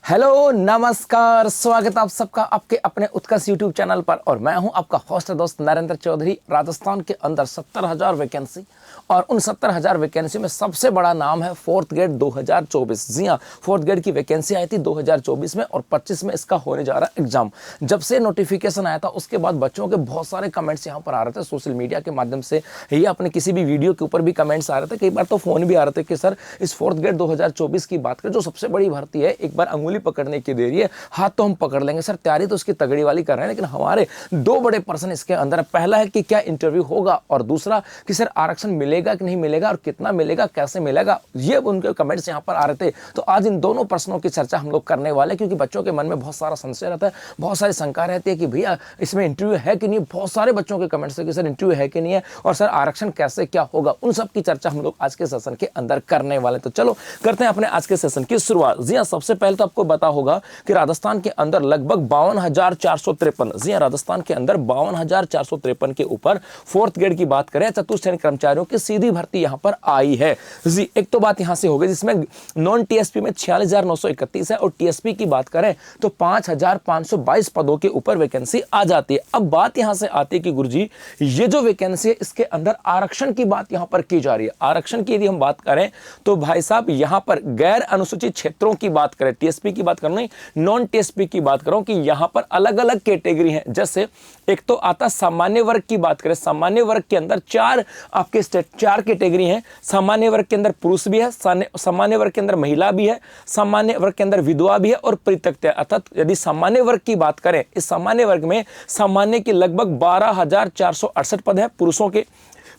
Hello नमस्कार, स्वागत आप सबका आपके अपने उत्कर्ष यूट्यूब चैनल पर। और मैं हूं आपका होस्ट दोस्त नरेंद्र चौधरी। राजस्थान के अंदर 70,000 वैकेंसी और उन 70,000 वैकेंसी में सबसे बड़ा नाम है फोर्थ ग्रेड 2024। जी हाँ, फोर्थ ग्रेड की वैकेंसी आई थी 2024 में और 25 में इसका होने जा रहा है एग्जाम। जब से नोटिफिकेशन आया था उसके बाद बच्चों के बहुत सारे कमेंट्स यहाँ पर आ रहे थे सोशल मीडिया के माध्यम से, या अपने किसी भी वीडियो के ऊपर भी कमेंट्स आ रहे थे। कई बार तो फोन भी आ रहे थे कि सर इस फोर्थ ग्रेड 2024 की बात करें जो सबसे बड़ी भर्ती है, एक बार अंगुली पकड़ने की देरी है, हाथ तो हम पकड़ लेंगे सर। तैयारी तो उसकी तगड़ी वाली कर रहे हैं, लेकिन हमारे दो बड़े प्रश्न इसके अंदर है। पहला है कि क्या इंटरव्यू होगा, और दूसरा कि सर आरक्षण मिलेगा कि नहीं मिलेगा और कितना मिलेगा, कैसे मिलेगा। ये उनके कमेंट्स यहाँ पर आ रहे थे। तो आज इन दोनों प्रश्नों की चर्चा हम लोग करने वाले, क्योंकि बच्चों के मन में बहुत सारा संशय रहता है, बहुत सारी शंका रहती है कि भैया इसमें इंटरव्यू है कि नहीं। बहुत सारे बच्चों के कमेंट्स है कि सर इंटरव्यू है कि नहीं है, और सर आरक्षण कैसे क्या होगा। उन सब की चर्चा हम लोग आज के सेशन के अंदर करने वाले। तो चलो करते हैं अपने आज के सेशन की शुरुआत। जी हाँ, सबसे पहले तो आपको पता होगा कि राजस्थान के अंदर लगभग 52,453, जी हाँ, राजस्थान के अंदर 52,453 के ऊपर फोर्थ ग्रेड की बात करें चतुश्रेणी कर्मचारियों की सीधी भर्ती यहां पर आई है। जी, एक तो बात यहां से हो गई, जिसमें नॉन टीएसपी में 46,931 है, और टीएसपी की बात करें तो 5,522 पदों के ऊपर वैकेंसी आ जाती है। अब बात यहां से आती है कि गुरुजी ये जो वैकेंसी है इसके अंदर आरक्षण की बात यहां पर की जा रही है। आरक्षण की यदि हम बात करें तो भाई साहब यहां पर गैर अनुसूचित क्षेत्रों की बात करें, टीएसपी की बात करें नहीं, नॉन टीएसपी की बात करूं कि यहां पर अलग अलग कैटेगरी है। जैसे एक तो आता सामान्य वर्ग की बात करें, सामान्य वर्ग के अंदर चार कैटेगरी हैं। सामान्य वर्ग के अंदर पुरुष भी है, सामान्य वर्ग के अंदर महिला भी है, सामान्य वर्ग के अंदर विधवा भी है और परित्यक्ता। अर्थात यदि सामान्य वर्ग की बात करें, इस सामान्य वर्ग में सामान्य के लगभग 12,468 पद है पुरुषों के।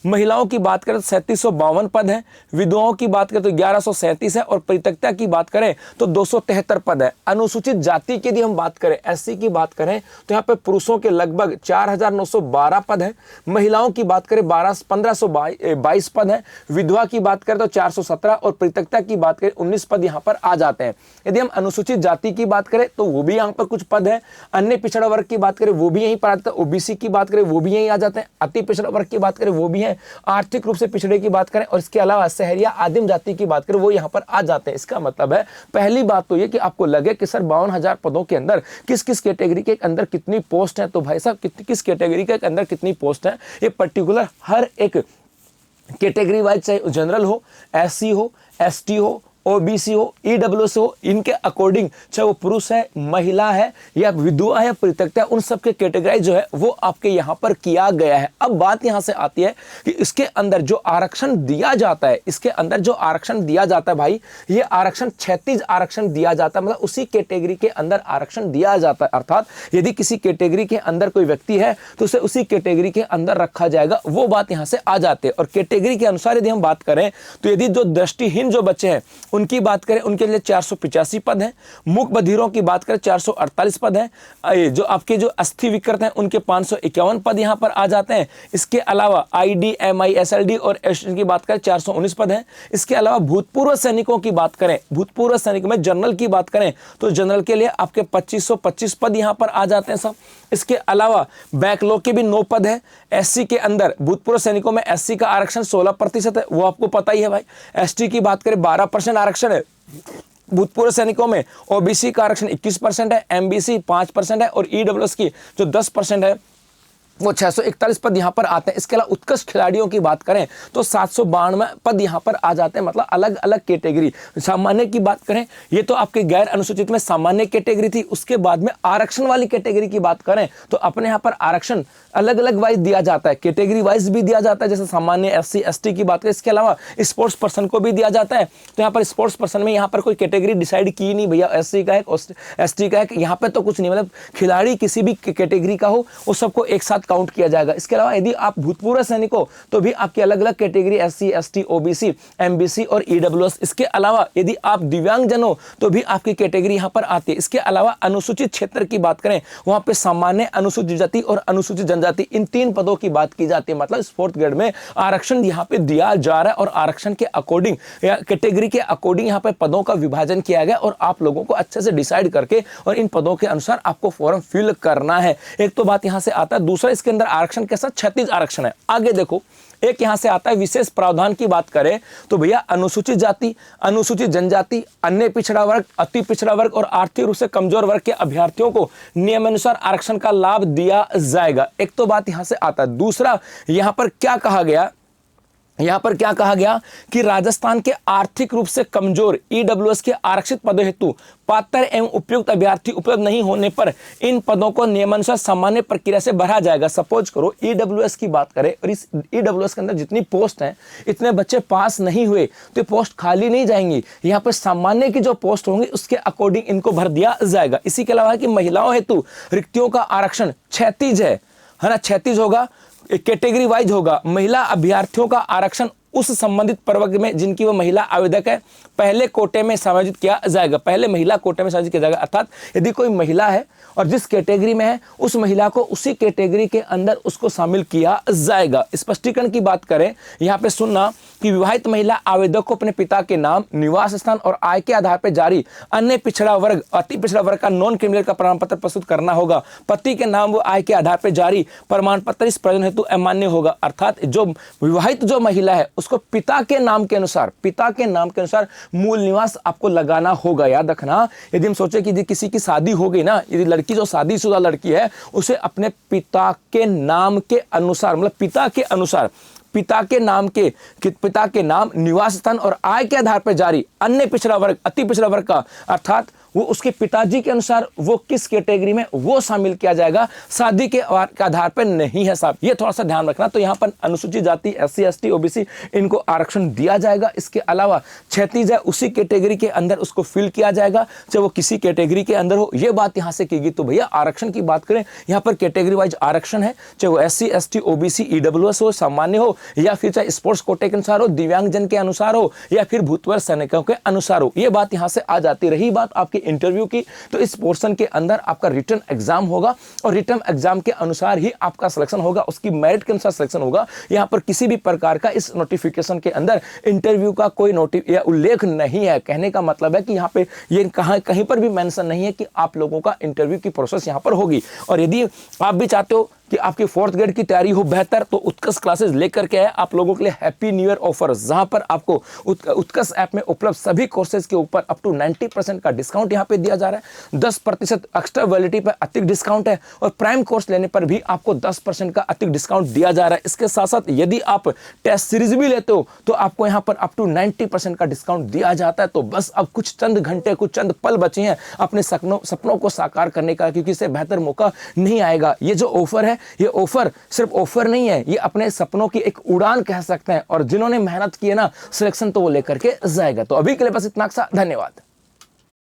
महिलाओं की बात करें तो 3,752 पद हैं, विधवाओं की बात करें तो 1,137 है, और परित्यक्ता की बात करें तो 273 पद है। अनुसूचित जाति की यदि हम बात करें, एससी की बात करें तो यहाँ पे पुरुषों के लगभग 4,912 पद है, महिलाओं की बात करें 1,522 पद है, विधवा की बात करें तो 417 और परित्यक्ता की बात करें 19 पद यहाँ पर आ जाते हैं। यदि हम अनुसूचित जाति की बात करें तो वो भी यहाँ पर कुछ पद है। अन्य पिछड़ा वर्ग की बात करें वो भी यहीं पर आ जाता है। ओबीसी की बात करें वो भी यहीं आ जाते हैं। अति पिछड़ा वर्ग की बात करें वो भी है। आर्थिक रूप से पिछड़े की बात करें और इसके अलावा शहरिया आदिम जाति की बात करें वो यहां पर आ जाते हैं। इसका मतलब है पहली बात तो ये कि आपको लगे कि सर 52,000 पदों के अंदर किस किस कैटेगरी के अंदर कितनी पोस्ट है, तो भाई साहब किस कैटेगरी के अंदर कितनी पोस्ट है ये पर्टिकुलर हर एक कैटेगरी वाइज, चाहे जनरल हो, एससी हो, एसटी हो, ओबीसी हो, ईडब्ल्यूएस हो, इनके अकॉर्डिंग चाहे वो पुरुष है, महिला है या विधवा है, परित्यक्ता है, उन सब के कैटेगराइज जो है वो आपके यहाँ पर किया गया है। अब बात यहाँ से आती है कि इसके अंदर जो आरक्षण दिया जाता है, इसके अंदर जो आरक्षण दिया जाता है भाई, ये आरक्षण 36 आरक्षण दिया जाता है। मतलब उसी कैटेगरी के अंदर आरक्षण दिया जाता है। अर्थात यदि किसी कैटेगरी के अंदर कोई व्यक्ति है तो उसे उसी कैटेगरी के अंदर रखा जाएगा, वो बात यहाँ से आ जाती है। और कैटेगरी के अनुसार यदि हम बात करें तो यदि जो दृष्टिहीन जो बच्चे हैं उनकी बात करें, उनके लिए 485 पद हैं। मूक बधिरों की बात करें 448 पद हैं। जो आपके जो अस्थि विकृत हैं उनके 551 पद यहां पर आ जाते हैं। इसके अलावा आईडी, एमआई, एसएलडी और एसटी की बात करें 419 पद हैं। इसके अलावा भूतपूर्व सैनिकों की बात करें, भूतपूर्व सैनिक में जनरल की बात करें तो जनरल के लिए आपके 2525 पद यहां पर आ जाते हैं सब। इसके अलावा बैकलॉग के भी 9 पद है। एससी के अंदर भूतपूर्व सैनिकों में एससी का आरक्षण 16% है, वो आपको पता ही है भाई। एसटी की बात करें 12% आरक्षण है भूतपूर्व सैनिकों में। ओबीसी का आरक्षण 21% है, एमबीसी 5% है, और ईडब्ल्यूएस की जो 10% है वो 641 पद यहां पर आते हैं। इसके अलावा उत्कृष्ट खिलाड़ियों की बात करें तो 792 पद यहां पर आ जाते हैं। मतलब अलग अलग कैटेगरी। सामान्य की बात करें, ये तो आपके गैर अनुसूचित में सामान्य कैटेगरी थी। उसके बाद में आरक्षण वाली कैटेगरी की बात करें तो अपने यहां पर आरक्षण अलग अलग वाइज दिया जाता है, कैटेगरी वाइज भी दिया जाता है। जैसे सामान्य, एससी, एसटी की बात करें, इसके अलावा स्पोर्ट्स पर्सन को भी दिया जाता है। तो यहाँ पर स्पोर्ट्स पर्सन में यहाँ पर कोई कैटेगरी डिसाइड की नहीं भैया एससी का है, एसटी का है, यहाँ पे तो कुछ नहीं। मतलब खिलाड़ी किसी भी कैटेगरी का हो वो सबको एक साथ काउंट किया जाएगा। इसके अलावा यदि आप भूतपूर्व सैनिक हो तो भी आपकी अलग अलग category SC, ST, OBC, MBC और ईडब्ल्यूएस। इसके अलावा यदि आप दिव्यांगजन हो तो भी आपकी कैटेगरी यहां पर आती है। इसके अलावा अनुसूचित क्षेत्र की बात करें, वहां पे सामान्य, अनुसूचित जाति और अनुसूचित जनजाति, इन 3 पदों की बात की जाती है। मतलब इस फोर्थ ग्रेड में आरक्षण यहां पे दिया जा रहा है और आरक्षण के अकॉर्डिंग या कैटेगरी के अकॉर्डिंग यहां पे पदों का विभाजन किया गया और आप लोगों को अच्छे से डिसाइड करके और इन पदों के अनुसार आपको फॉर्म फिल करना है। एक तो बात यहां से आता है। दूसरा, इसके अंदर आरक्षण के साथ 36 आरक्षण है। आगे देखो, एक यहाँ से आता है विशेष प्रावधान की बात करें तो भैया अनुसूचित जाति, अनुसूचित जनजाति, अन्य पिछड़ा वर्ग, अति पिछड़ा वर्ग और आर्थिक रूप से कमजोर वर्ग के अभ्यर्थियों को नियमानुसार आरक्षण का लाभ दिया जाएगा। एक तो बात यहां से आता है। दूसरा यहां पर क्या कहा गया, यहां पर क्या कहा गया कि राजस्थान के आर्थिक रूप से कमजोर ईडब्ल्यूएस के आरक्षित पदों हेतु पात्र एवं उपयुक्त अभ्यर्थी उपलब्ध नहीं होने पर इन पदों को नियमानुसार सामान्य प्रक्रिया से भरा जाएगा। सपोज करो ईडब्ल्यूएस की बात करें और इस ईडब्ल्यूएस के अंदर जितनी पोस्ट हैं, इतने बच्चे पास नहीं हुए तो ये पोस्ट खाली नहीं जाएंगी। यहाँ पर सामान्य की जो पोस्ट होंगी उसके अकॉर्डिंग इनको भर दिया जाएगा। इसी के अलावा कि महिलाओं हेतु रिक्तियों का आरक्षण क्षैतिज है ना, क्षैतिज होगा, कैटेगरी वाइज होगा। महिला अभ्यर्थियों का आरक्षण उस संबंधित प्रवर्ग में जिनकी वो महिला आवेदक है पहले कोटे में समायोजित किया जाएगा, पहले महिला कोटे में समायोजित किया जाएगा। अर्थात यदि कोई महिला है और जिस कैटेगरी में है उस महिला को उसी कैटेगरी के अंदर उसको शामिल किया जाएगा। स्पष्टीकरण की बात करें यहाँ पे सुनना कि विवाहित महिला आवेदक को अपने पिता के नाम, निवास स्थान और आय के आधार पर जारी अन्य पिछड़ा वर्ग, अति पिछड़ा वर्ग का नॉन क्रिमिनल का प्रमाण पत्र प्रस्तुत करना होगा। पति के नाम व आय के आधार पर जारी प्रमाण पत्र इस प्रयोजन हेतु अमान्य होगा। अर्थात जो विवाहित जो महिला है उसको पिता के नाम के अनुसार मूल निवास आपको लगाना होगा। याद रखना, यदि हम सोचे कि किसी की शादी हो गई ना, यदि लड़की जो शादीशुदा लड़की है उसे अपने पिता के नाम के अनुसार, मतलब पिता के अनुसार, पिता के नाम, निवास स्थान और आय के आधार पर जारी अन्य पिछड़ा वर्ग, अति पिछड़ा वर्ग का, अर्थात वो उसके पिताजी के अनुसार वो किस कैटेगरी में वो शामिल किया जाएगा, शादी के आधार पर नहीं है साहब। ये थोड़ा सा ध्यान रखना। तो यहाँ पर अनुसूचित जाति, SC ST OBC इनको आरक्षण दिया जाएगा। इसके अलावा क्षैतिज है उसी कैटेगरी के अंदर उसको फिल किया जाएगा, चाहे वो किसी कैटेगरी के अंदर हो। ये बात यहाँ से की गई। तो भैया आरक्षण की बात करें, यहाँ पर कैटेगरी वाइज आरक्षण है, चाहे वो SC ST OBC EWS हो, सामान्य हो, या फिर चाहे स्पोर्ट्स कोटे के अनुसार हो, दिव्यांगजन के अनुसार हो, या फिर भूतपूर्व सैनिकों के अनुसार हो। ये बात यहाँ से आ जाती। रही बात आपकी इंटरव्यू की, तो इस पोर्शन के अंदर आपका रिटन एग्जाम होगा और रिटन एग्जाम के अनुसार ही आपका सिलेक्शन होगा, उसकी मेरिट के अनुसार सिलेक्शन होगा। यहाँ पर किसी भी प्रकार का इस नोटिफिकेशन के अंदर इंटरव्यू का कोई उल्लेख नहीं है। कहने का मतलब है कि यहाँ पे ये कहीं पर भी मेंशन नहीं है कि आप लोगों का इंटरव्यू की प्रोसेस यहाँ पर होगी। और यदि आप भी चाहते हो कि आपकी 4th ग्रेड की तैयारी हो बेहतर, तो उत्कर्ष क्लासेस लेकर के आए आप लोगों के लिए हैप्पी न्यू ईयर ऑफर, जहां पर आपको उत्कर्ष ऐप में उपलब्ध सभी कोर्सेज के ऊपर अप टू 90% का डिस्काउंट यहां पे दिया जा रहा है। 10% एक्स्ट्रा वैलिडिटी पर अतिरिक्त डिस्काउंट है और प्राइम कोर्स लेने पर भी आपको 10% का अतिरिक्त डिस्काउंट दिया जा रहा है। इसके साथ साथ यदि आप टेस्ट सीरीज भी लेते हो तो आपको यहां पर अप टू 90% का डिस्काउंट दिया जाता है। तो बस अब कुछ चंद घंटे, कुछ चंद पल बचे हैं अपने सपनों को साकार करने का, क्योंकि इससे बेहतर मौका नहीं आएगा। ये जो ऑफर है, ये ऑफर सिर्फ ऑफर नहीं है, ये अपने सपनों की एक उड़ान कह सकते हैं। और जिन्होंने मेहनत की है ना, सिलेक्शन तो वो लेकर के जाएगा। तो अभी के लिए बस इतना सा, धन्यवाद।